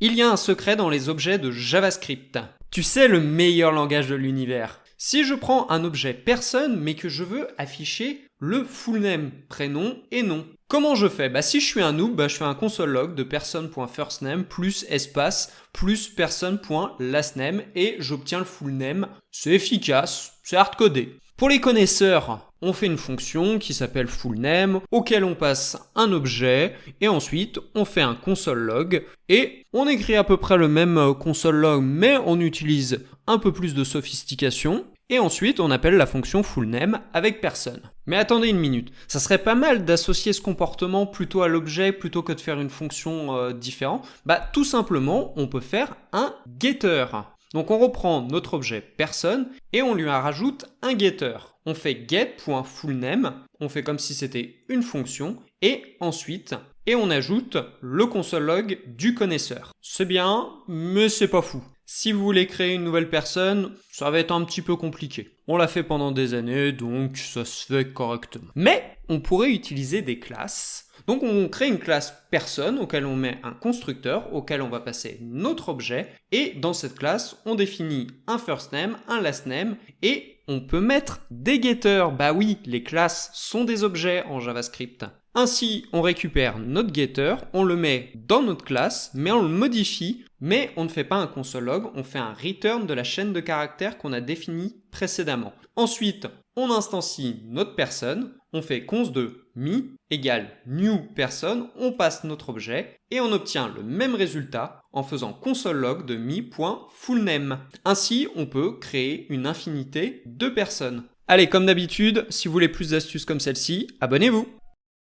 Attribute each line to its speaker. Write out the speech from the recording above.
Speaker 1: Il y a un secret dans les objets de JavaScript. Tu sais, le meilleur langage de l'univers. Si je prends un objet personne mais que je veux afficher le full name, prénom et nom. Comment je fais? Si je suis un noob, je fais un console log de person.firstname plus espace plus person.lastname et j'obtiens le full name. C'est efficace, c'est hardcodé. Pour les connaisseurs, on fait une fonction qui s'appelle fullName, auquel on passe un objet, et ensuite on fait un console log, et on écrit à peu près le même console log, mais on utilise un peu plus de sophistication, et ensuite on appelle la fonction fullName avec personne. Mais attendez une minute, ça serait pas mal d'associer ce comportement plutôt à l'objet plutôt que de faire une fonction différente. Tout simplement, on peut faire un getter. Donc on reprend notre objet personne et on lui rajoute un getter. On fait get.fullName, on fait comme si c'était une fonction et ensuite on ajoute le console log du connaisseur. C'est bien, mais c'est pas fou. Si vous voulez créer une nouvelle personne, ça va être un petit peu compliqué. On l'a fait pendant des années, donc ça se fait correctement. Mais on pourrait utiliser des classes. Donc on crée une classe personne auquel on met un constructeur auquel on va passer notre objet et dans cette classe on définit un first name, un last name et on peut mettre des getters. Oui, les classes sont des objets en JavaScript. Ainsi, on récupère notre getter, on le met dans notre classe, mais on le modifie, mais on ne fait pas un console log, on fait un return de la chaîne de caractères qu'on a définie précédemment. Ensuite, on instancie notre personne, on fait const de me égale new person, on passe notre objet et on obtient le même résultat en faisant console log de me.fullName. Ainsi, on peut créer une infinité de personnes. Allez, comme d'habitude, si vous voulez plus d'astuces comme celle-ci, abonnez-vous!